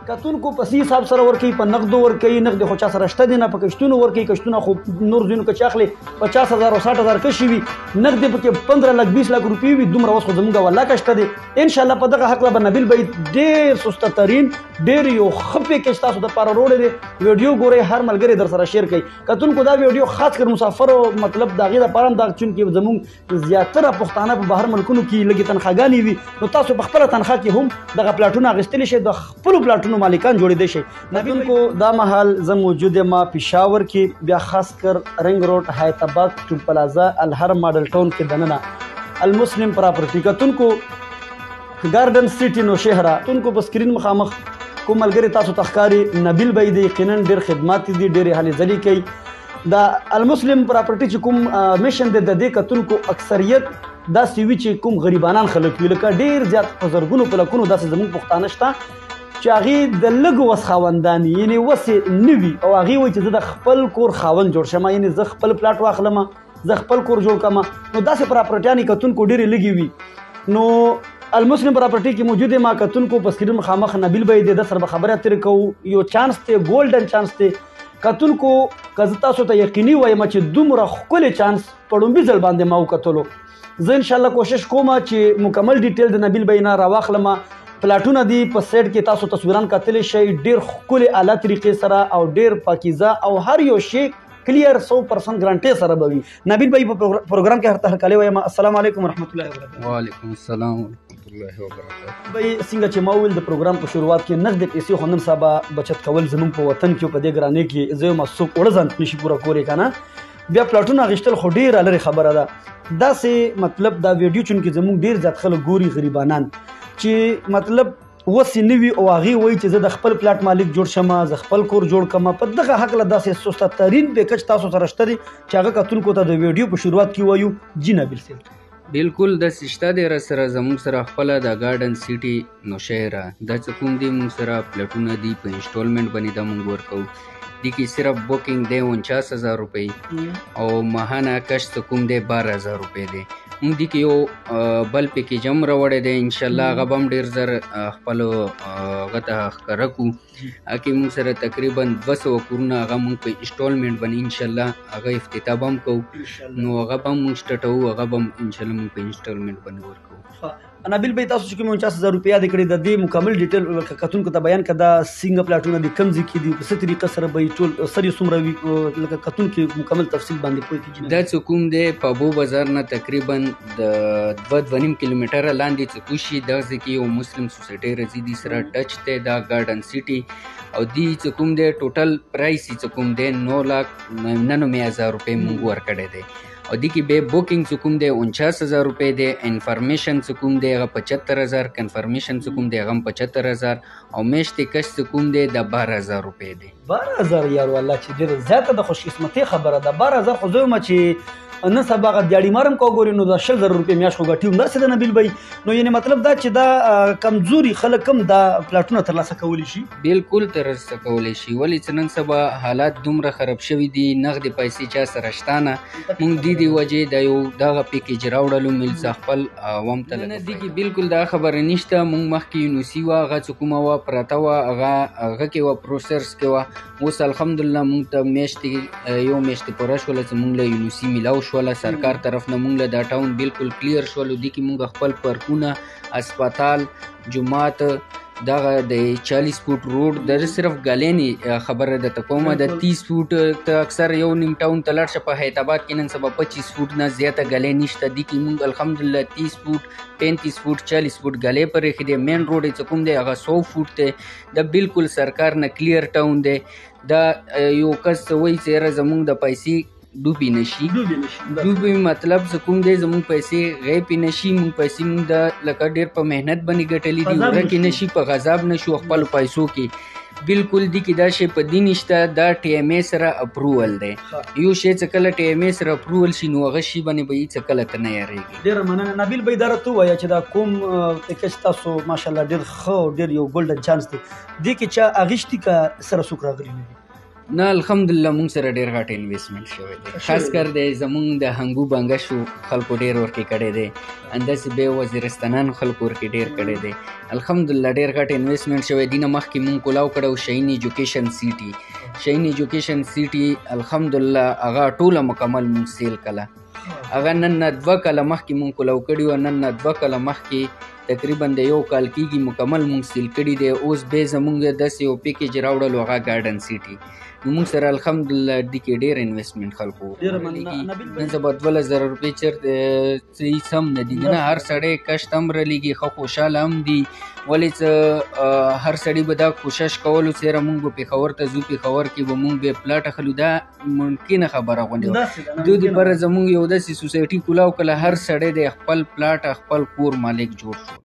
کتونکو په سی حساب سره ورکوي، په نقدو ورکوي، نقد خو چا سره شته دی نه، په کشتونو ورکوي، کشتونه خو نور ځینو که چې اخلي 50,000 او 60,000 کشي وي، نقد یې پکې 15 لک 20 لک روپۍ وي، دومره اوس خو زموږ والله کشته دی. انشاءالله په دغه هکله به نبیل بهی ډېر سسته ترین ډېر یو ښه پیکج تاسو دپاره روړی دی. ویډیو ګورئ، هر ملګری در سره شیر کوي. کتونکو دا ویډیو خاص کر مسافرو مطلب د هغې دپاره هم دا چونکې زموږ زیاتره پښتانه په بهر ملکونو کې لږې تنخواګانې وي، نو تاسو په خپله تنخوا کې هم دغه پلاټونه اخیستلی شئ، د خپلو پلاټونو مالکان جوړېدی شئ. نبیل کو دا مهال زه موجود یم پېښور کې، بیا خاص کر رنګ روډ حیات ټوب پلازا الهرم ماډل ټاون کې دننه المسلم پراپرټي. کتونکو ګارډن سټي نوشهره کتونکو په سکرین مخامخ کوم ملګري تاسو ته ښکاري نبیل بهی دی، یقینا ډېر خدمات دي، ډېرې هلې ځلې کوي. د المسلم پراپرټي چې کوم میشن دی د دې کتونکو اکثریت داسې وي چې کوم غریبانان خلک وي، لکه ډېر زیات په زرګونو په لکونو داسې زموږ پښتانه شته چې هغې د لږ وس خاوندان یعنې وسې نه وي او هغې وایي چې زه د خپل کور خاوند جوړ شم، یعنې زه خپل پلاټ واخلم، زه خپل کور جوړ کړم. نو داسې پراپرټیانې کتونکو ډېرې لږې وي. نو المسلم پراپرټي کې موجود یم. کتونکو په سکرین مخامخ نبیل بهی دی، د سره به خبرې اترې کوو. یو چانس دی، ګولډن چانس دی. کتونکو که زه تاسو ته یقیني وایم چې دومره ښکلی چانس په ړومبي ځل باندې ما وکتلو. زه انشاءالله کوشش کوم چې مکمل ډیټیل د نبیل بهی نه راواخلم. پلاټونه دي په سیټ کې تاسو تصویران کتلی شئ، ډېر ښکلې اعلی طریقې سره او ډېر پاکیزه او هر یو شی کلیر 100% ګرانټۍ سره به وي. نبیل بهی په پروګرام کې هرکلی وایم السلام علیکم ورحمت الله وبرکاته. وعلیکم السلام ورحمت الله وبرکاته. بهی څنګه چې ما وویل د پروګرام په شروعات کې نقد پیسې خو نن سبا بچت کول زموږ په وطن کې په دې ګرانۍ کې زه یم څوک اوړه ځان نشي پوره کولی که نه، بیا پلاټونه اخیستل خو ډېره لرې خبره ده. داسې مطلب دا ویډیو چونکې زموږ ډېر زیات خلک ګوري غریبانان چې مطلب وسې نه وي او هغې وایي چې زه د خپل پلاټ مالک جوړ شم، زه خپل کور جوړ کړم. په دغه هکله داسې سسته ترین پیکج تاسو سره شته دی چې هغه کتونکو ته د ویډیو په شروعات کې وایو. جی نبیل صاحب بالکل داسې شته دی را سره زموږ سره خپله د ګارډن سټي نوشهره دا څه کوم دی موږ سره پلاټونه دي په انسټالمنټ باندې دا موږ ورکوو. دې کې صرف بوکنګ دی 49,000 روپۍ او ماهانه کشت کوم دی 12,000 روپۍ دی. موږ دې کې یو بل پیکیج هم راوړی دی، انشاءالله هغه به هم ډېر زر خپلو هغه ته ښکاره کړو. هغه کې موږ سره تقریبا 200 کورونه هغه موږ په انسټالمنټ باندې انشاءالله هغه افتتاح به هم کوو. نو هغه به هم موږ سټارټوو، هغه به هم انشاءالله موږ په انسټالمنټ باندې ورکوو. نبیل بهی تاسو چې کوم 49,000 روپۍ یادې کړې د دې مکمل ډیټیل کتونکو ته بیان کړه، دا څنګه پلاټونه دي، کوم ځای کې دي، په څه طریقه سره به یې ټول سر یې څومره وي، لکه کتونکي مکمل تفصیل باندې پوه کړي. دا څه کوم دی په ابو بازار نه تقریبا د 2.5 کیلومتره لاندې څه کوشي دغه ځای کې یو مسلم سوسایټۍ راځي، دې سره ټچ دی دا ګارډن سټي او دې څه کوم دی ټوټل پرایس یې څه کوم دی 9,99,000 روپۍ موږ ورکړی دی. او دې کې به بوکنګ څه کوم دی 49,000 روپۍ دی، انفارمیشن څه کوم دی هغه 75,000، کنفرمیشن څه کوم دی هغه 75,000 او میاشتې کشت څه کوم دی د 12,000 روپۍ دی. 12,000 یارو الله چې ډېره زیاته د خوشقسمتۍ خبره ده. 12,000 خو زه یم چې نن سبا هغه دیاړي مار هم که وګورې نو د 20,000 روپۍ میاشت خو ګټي هم داسې د نبیل بهی. نو یعنې مطلب دا چې دا کمزوري خلک هم دا پلاټونه ترلاسه کولی شي. بالکل ترلاسه کولی شي، ولې چې نن سبا حالات دومره خراب شوي دي، نغدې پیسې چا سره شته نه. موږ دې وجې د یو دغه پیکیج راوړلو مل څه خپل عوام ته نه دي کې بالکل دا خبره نشته. موږ مخکې یونیسي وه هغه څه کومه وه پرته وه هغه کې وه پروسرس کې وه. اوس الحمدلله موږ ته میاشتې یو میاشتې پوره شوله چې موږ له یونیسي میلاو شوله، سرکار طرف نه موږ له دا ټاون بالکل کلیر شولو. دې کې موږ خپل پارکونه، اسپتال، جومات دغه د 40 فوټ روډ د صرف غلینې خبره ده ته کومه د 30 فوټ ته اکثر یو نیم ټاون ته لاړ شه په حیات آباد کې نن سبا 25 فوټ نه زیاته غلې نشته دي کې موږ الحمدلله 30 فوټ 35 فوټ 40 فوټ غلې پرې خې دی مین روډ چې کوم دی هغه 100 فوټ دی د بالکل سرکار نه کلیر ټاون دی دا یو کس وایي چې یاره زموږ د پیسې ډوبې نشي ډوبې مطلب څه کوم دی زموږ پیسې غیبې نشي موږ پیسې موږ د لکه ډېر په محنت باندې ګټلي دي ورکې نشي په غذاب نشو خپلو پیسو کې بالکل دي کې دا شی په دې نشته دا ټي ایم اے سره اپروول دی یو شی چې کله ټي ایم اے سره اپروول شي نو هغه شي باندې به هېڅ کله ته نه یارېږي. ډېره مننه نبیل بھائی دا راته ووایه چې دا کوم پیکج تاسو ماشاءالله ډېر ښه او ډېر یو ګولډن چانس دی دې کې چا اغېشتي که سره څوک راغلي نه دي؟ نه الحمدلله موږ سره ډېر غټ انویسټمنټ شوی دی خاص کر دی زموږ د هنګو بنګشو خلکو ډېر ورکې کړی دی همداسې بیا وزیرستانان خلکو ورکې ډېر کړی دی الحمدلله ډېر غټ انویسټمنټ شوی دی نه مخکې موږ کولاو کړی شهین ایجوکیشن سیټي شهین ایجوکیشن سیټي الحمدلله هغه ټوله مکمل موږ سیل کړه هغه نن نه 2 کاله مخکې موږ کولاو کړي وه نن نه 2 کاله مخکې تقریبا د یو کال کېږي مکمل موږ سیل کړي دی اوس بیا زموږ داسې یو پیکیج راوړلو هغه ګارډن سیټي نو موږ سره الحمدلله دې کې ډېر انویسټمنټ خلکو نن سبا 12,000 روپۍ چېرته هېڅ هم نه دي نه هر سړی کشت هم رالېږي ښه خوشحاله هم دي ولې څه هر سړي به دا کوشش کولو چې یاره موږ به پېښور ته ځو پېښور کې به موږ بیا پلاټ اخلو دا ممکنه خبره غوندې وه دوی دپاره زموږ یو داسې سوسایټي کولاو کله هر سړی د خپل پلاټ خپل کور مالک جوړ شو